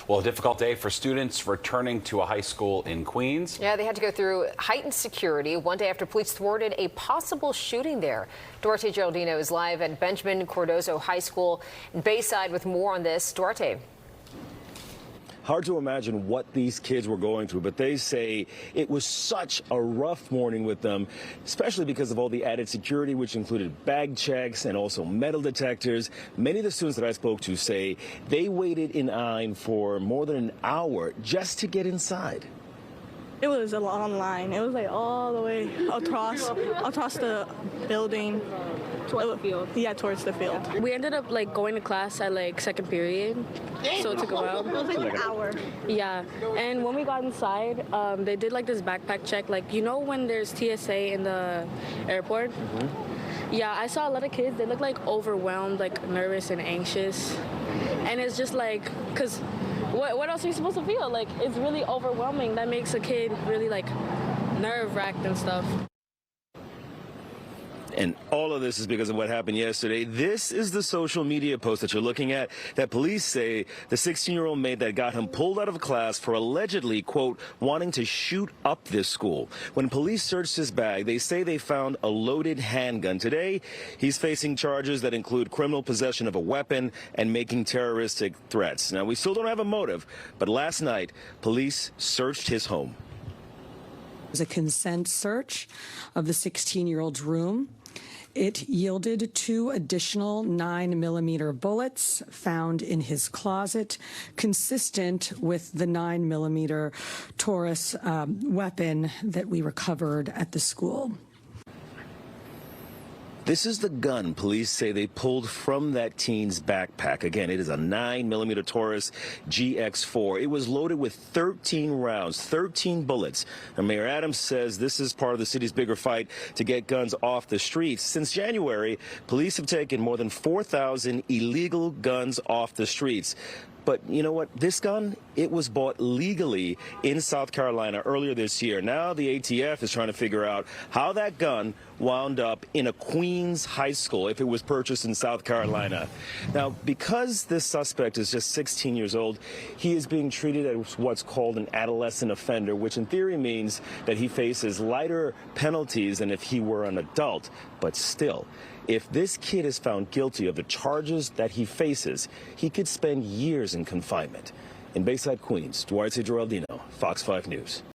Well, a difficult day for students returning to a high school in Queens. Yeah, they had to go through heightened security one day after police thwarted a possible shooting there. Duarte Geraldino is live at Benjamin Cordozo High School in Bayside with more on this. Duarte. Hard to imagine what these kids were going through, but they say it was such a rough morning with them, especially because of all the added security, which included bag checks and also metal detectors. Many of the students that I spoke to say they waited in line for more than an hour just to get inside. It was a long line. It was like all the way across the building. Towards the field. Yeah, towards the field. We ended up going to class at second period, so it took a while. It was like an hour. Yeah, and when we got inside, they did this backpack check. When there's TSA in the airport? Mm-hmm. Yeah, I saw a lot of kids. They look overwhelmed, nervous and anxious. And it's just because what else are you supposed to feel? It's really overwhelming. That makes a kid really nerve-wracked and stuff. And all of this is because of what happened yesterday. This is the social media post that you're looking at that police say the 16-year-old made that got him pulled out of class for allegedly, quote, wanting to shoot up this school. When police searched his bag, they say they found a loaded handgun. Today, he's facing charges that include criminal possession of a weapon and making terroristic threats. Now, we still don't have a motive, but last night, police searched his home. It was a consent search of the 16-year-old's room. It yielded 2 additional 9mm bullets found in his closet, consistent with the 9mm Taurus weapon that we recovered at the school. This is the gun police say they pulled from that teen's backpack. Again, it is a 9mm Taurus GX4. It was loaded with 13 rounds, 13 bullets. And Mayor Adams says this is part of the city's bigger fight to get guns off the streets. Since January, police have taken more than 4,000 illegal guns off the streets. But you know what? This gun, it was bought legally in South Carolina earlier this year. Now the ATF is trying to figure out how that gun wound up in a Queens high school if it was purchased in South Carolina. Now, because this suspect is just 16 years old, he is being treated as what's called an adolescent offender, which in theory means that he faces lighter penalties than if he were an adult. But still, if this kid is found guilty of the charges that he faces, he could spend years in confinement. In Bayside, Queens, Duarte Geraldino, Fox 5 News.